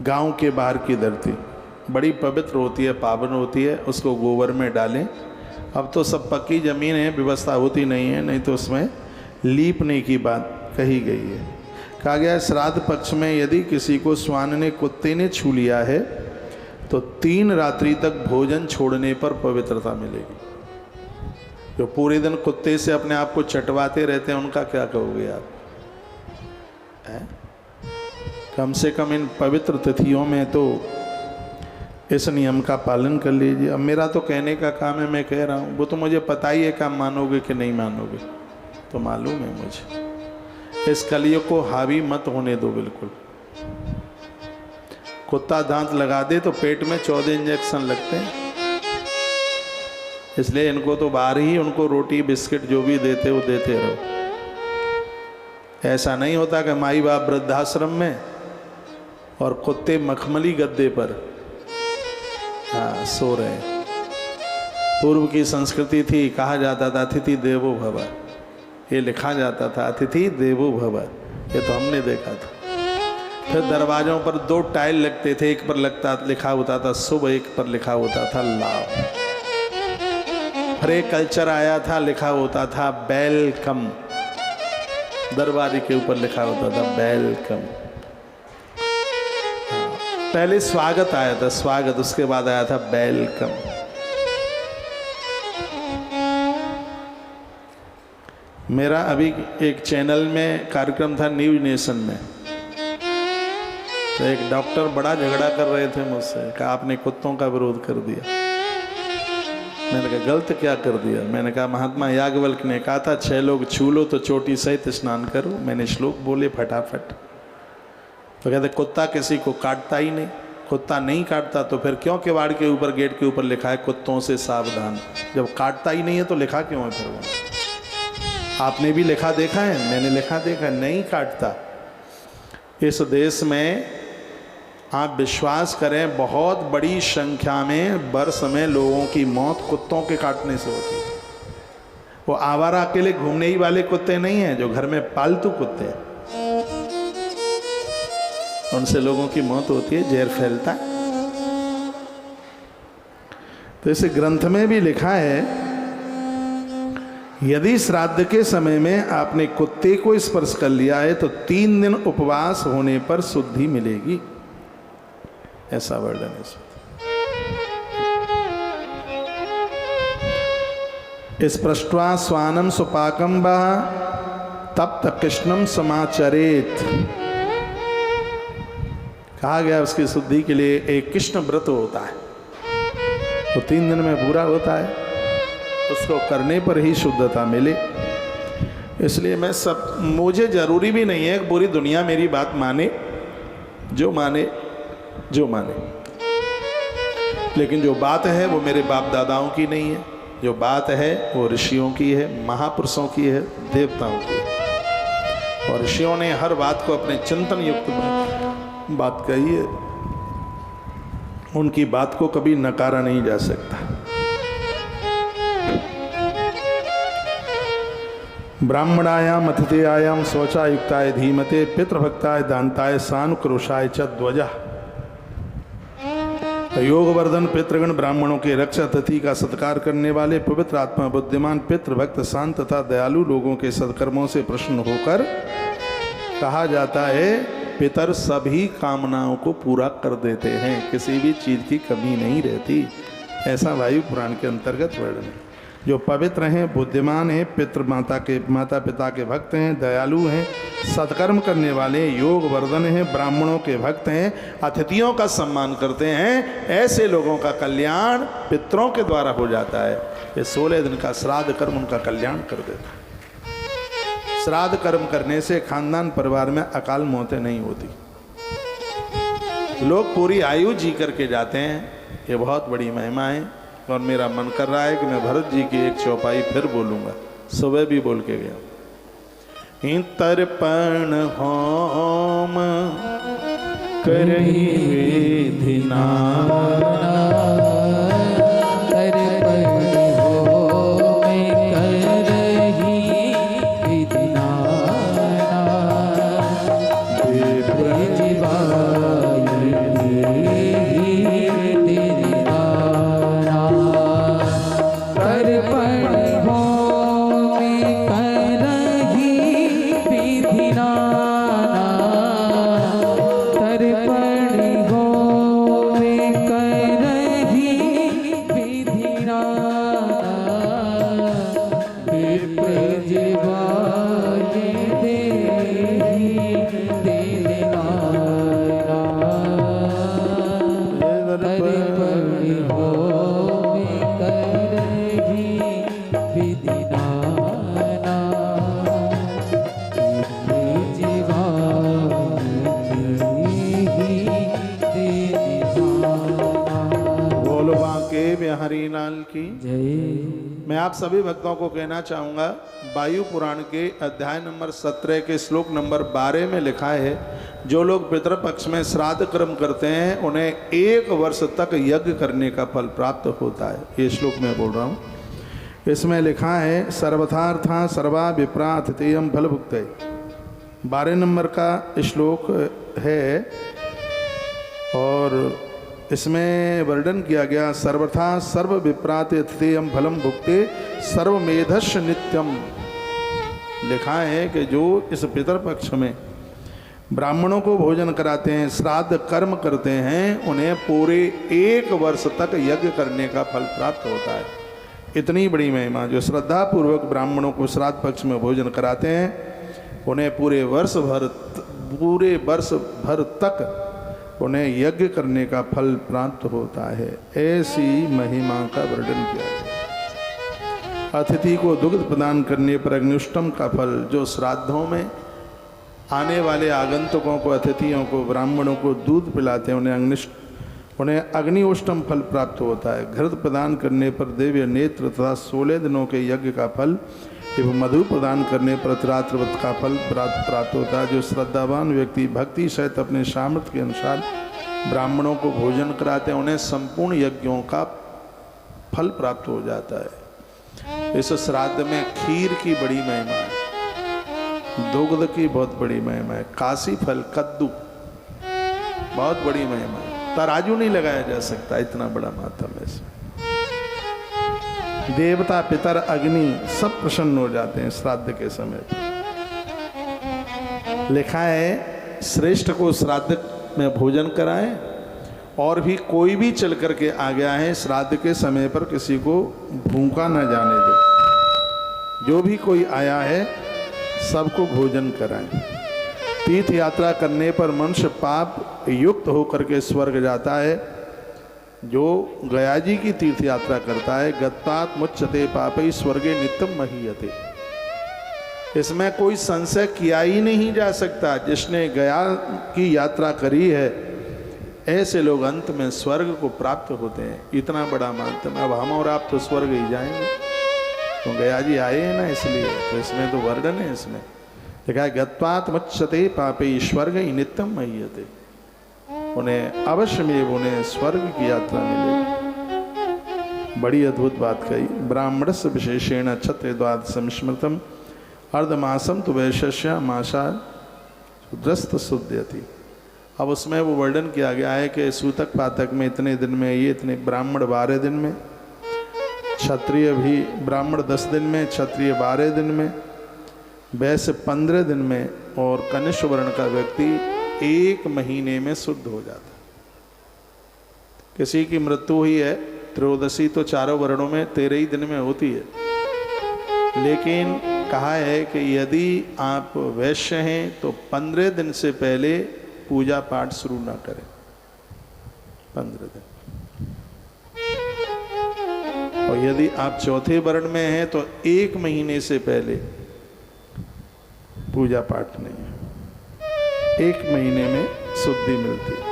गांव के बाहर की धरती बड़ी पवित्र होती है, पावन होती है, उसको गोबर में डालें। अब तो सब पक्की ज़मीन है, व्यवस्था होती नहीं है, नहीं तो उसमें लीपने की बात कही गई है। कहा गया श्राद्ध पक्ष में यदि किसी को श्वान ने, कुत्ते ने छू लिया है तो 3 रात्रि तक भोजन छोड़ने पर पवित्रता मिलेगी। जो पूरे दिन कुत्ते से अपने आप को चटवाते रहते हैं उनका क्या कहोगे आप? कम से कम इन पवित्र तिथियों में तो इस नियम का पालन कर लीजिए। अब मेरा तो कहने का काम है, मैं कह रहा हूँ, वो तो मुझे पता ही है कि आप मानोगे कि नहीं मानोगे, तो मालूम है मुझे। इस कलयुग को हावी मत होने दो बिल्कुल। कुत्ता दांत लगा दे तो पेट में 14 इंजेक्शन लगते हैं, इसलिए इनको तो बाहर ही उनको रोटी बिस्किट जो भी देते वो देते रहो। ऐसा नहीं होता कि माई बाप वृद्धाश्रम में और कुत्ते मखमली गद्दे पर सो रहे हैं। पूर्व की संस्कृति थी, कहा जाता था अतिथि देवो भव, ये लिखा जाता था अतिथि देवो भव, ये तो हमने देखा था। फिर दरवाजों पर 2 टाइल लगते थे, एक पर लिखा होता था शुभ, एक पर लिखा होता था लाभ। फिर एक कल्चर आया था, लिखा होता था वेलकम, दरवाजे के ऊपर लिखा होता था वेलकम। पहले स्वागत आया था, स्वागत, उसके बाद आया था वेलकम। मेरा अभी एक चैनल में कार्यक्रम था न्यूज नेशन में, तो एक डॉक्टर बड़ा झगड़ा कर रहे थे मुझसे, कहा आपने कुत्तों का विरोध कर दिया। मैंने कहा गलत क्या कर दिया? मैंने कहा महात्मा याज्ञवल्क्य ने कहा था 6 लोग छू लो तो चोटी सहित स्नान करो। मैंने श्लोक बोले फटाफट। तो कहते कुत्ता किसी को काटता ही नहीं, कुत्ता नहीं काटता तो फिर क्यों किवाड़ के ऊपर, गेट के ऊपर लिखा है कुत्तों से सावधान? जब काटता ही नहीं है तो लिखा क्यों है फिर वो? आपने भी लिखा देखा है? मैंने लिखा देखा, नहीं काटता। इस देश में आप विश्वास करें बहुत बड़ी संख्या में वर्ष में लोगों की मौत कुत्तों के काटने से होती है। वो आवारा अकेले घूमने ही वाले कुत्ते नहीं हैं, जो घर में पालतू कुत्ते हैं, उनसे लोगों की मौत होती है, जहर फैलता है। तो इस ग्रंथ में भी लिखा है यदि श्राद्ध के समय में आपने कुत्ते को स्पर्श कर लिया है तो 3 दिन उपवास होने पर शुद्धि मिलेगी, ऐसा वर्णन है इसमें। स्पृष्ट्वा स्वानम सुपाकम वा तप्त कृष्णम समाचरेत। कहा गया उसकी शुद्धि के लिए एक कृष्ण व्रत होता है, वो 3 दिन में पूरा होता है, उसको करने पर ही शुद्धता मिले। इसलिए मुझे जरूरी भी नहीं है कि पूरी दुनिया मेरी बात माने, जो माने, लेकिन जो बात है वो मेरे बाप दादाओं की नहीं है, जो बात है वो ऋषियों की है, महापुरुषों की है, देवताओं की है। और ऋषियों ने हर बात को अपने चिंतन युक्त बात कही है, उनकी बात को कभी नकारा नहीं जा सकता। ब्राह्मणायाम अतिथेयायाम शौचायुक्ताय धीमते पितृभक्ताय दान्ताय सानुक्रोशाय च ध्वजा। योगवर्धन पितृगण ब्राह्मणों के रक्षा, अतिथि का सत्कार करने वाले, पवित्र आत्मा, बुद्धिमान, पितृभक्त, शांत तथा दयालु लोगों के सत्कर्मों से प्रसन्न होकर कहा जाता है पितर सभी कामनाओं को पूरा कर देते हैं, किसी भी चीज की कमी नहीं रहती। ऐसा वायु पुराण के अंतर्गत वर्णन है। जो पवित्र हैं, बुद्धिमान हैं, माता पिता के भक्त हैं, दयालु हैं, सत्कर्म करने वाले, योग वर्धन हैं, ब्राह्मणों के भक्त हैं, अतिथियों का सम्मान करते हैं, ऐसे लोगों का कल्याण पितरों के द्वारा हो जाता है। ये 16 दिन का श्राद्ध कर्म उनका कल्याण कर देता है। श्राद्ध कर्म करने से खानदान परिवार में अकाल मौतें नहीं होती, लोग पूरी आयु जी करके जाते हैं। ये बहुत बड़ी महिमा है। और मेरा मन कर रहा है कि मैं भरत जी की एक चौपाई फिर बोलूँगा, सुबह भी बोल के गया। तर्पण होम करही विधिना, हरि लाल की जय। मैं आप सभी भक्तों को कहना चाहूँगा, वायु पुराण के अध्याय नंबर 17 के श्लोक नंबर 12 में लिखा है, जो लोग पितृपक्ष में श्राद्ध कर्म करते हैं उन्हें 1 वर्ष तक यज्ञ करने का फल प्राप्त होता है। ये श्लोक मैं बोल रहा हूँ। इसमें लिखा है, सर्वथार्था सर्वा विप्रा अतिथेयम फल भुक्ते। 12 नंबर का श्लोक है और इसमें वर्णन किया गया, सर्वथा सर्व विप्रात अतिथेयम फलम भुक्ते सर्वमेधस्य नित्यम। लिखा है कि जो इस पितरपक्ष में ब्राह्मणों को भोजन कराते हैं, श्राद्ध कर्म करते हैं, उन्हें पूरे 1 वर्ष तक यज्ञ करने का फल प्राप्त होता है। इतनी बड़ी महिमा। जो श्रद्धा पूर्वक ब्राह्मणों को श्राद्ध पक्ष में भोजन कराते हैं, उन्हें पूरे वर्ष भर तक उन्हें यज्ञ करने का फल प्राप्त होता है। ऐसी महिमा का वर्णन किया गया। अतिथि को दुग्ध प्रदान करने पर अग्निष्टम का फल, जो श्राद्धों में आने वाले आगंतुकों को, अतिथियों को, ब्राह्मणों को दूध पिलाते हैं, उन्हें अग्निष्टम फल प्राप्त होता है। घृत प्रदान करने पर दिव्य नेत्र तथा 16 दिनों के यज्ञ का फल एवं मधु प्रदान करने पर रात्र व्रत का फल प्राप्त होता है। जो श्रद्धावान व्यक्ति भक्ति सहित अपने सामर्थ्य के अनुसार ब्राह्मणों को भोजन कराते हैं, उन्हें संपूर्ण यज्ञों का फल प्राप्त हो जाता है। इस श्राद्ध में खीर की बड़ी महिमा है, दुग्ध की बहुत बड़ी महिमा है, काशी फल कद्दू बहुत बड़ी महिमा है। तराजू नहीं लगाया जा सकता, इतना बड़ा मातम है इसमें। देवता, पितर, अग्नि सब प्रसन्न हो जाते हैं श्राद्ध के समय। लिखा है, श्रेष्ठ को श्राद्ध में भोजन कराएं और भी कोई भी चल करके आ गया है श्राद्ध के समय पर किसी को भूखा न जाने दो। जो भी कोई आया है सबको भोजन कराएं। तीर्थ यात्रा करने पर मनुष्य पाप युक्त होकर के स्वर्ग जाता है। जो गया जी की तीर्थ यात्रा करता है, गत्तात मुच्यते पापै स्वर्गे नित्यम महीयते। इसमें कोई संशय किया ही नहीं जा सकता। जिसने गया की यात्रा करी है, ऐसे लोग अंत में स्वर्ग को प्राप्त होते हैं। इतना बड़ा मानते हैं। अब हम और आप तो स्वर्ग ही जाएंगे, तो गया जी आए हैं ना, इसलिए तो इसमें तो वर्णन है। इसमें लिखा है, गत्तात मुच्यते पापै स्वर्गे नित्यम महीयते। उन्हें अवश्य में उन्हें स्वर्ग की यात्रा मिलेगी। बड़ी अद्भुत बात कही। ब्राह्मणस्य विशेषेण क्षत्रियद्वादशम स्मृतम अर्धमासम तो वैश्य मासा द्रस्त शुद्धयति। अब उसमें वो वर्णन किया गया है कि सूतक पातक में इतने दिन में, ये इतने ब्राह्मण 12 दिन में, क्षत्रिय भी ब्राह्मण 10 दिन में, क्षत्रिय 12 दिन में, वैश्य 15 दिन में और कनिष्ठ वर्ण का व्यक्ति 1 महीने में शुद्ध हो जाता। किसी की मृत्यु हुई है, त्रयोदशी तो चारों वर्णों में 13 ही दिन में होती है, लेकिन कहा है कि यदि आप वैश्य हैं तो 15 दिन से पहले पूजा पाठ शुरू ना करें। 15 दिन। और यदि आप चौथे वर्ण में हैं तो 1 महीने से पहले पूजा पाठ नहीं है। 1 महीने में शुद्धि मिलती है।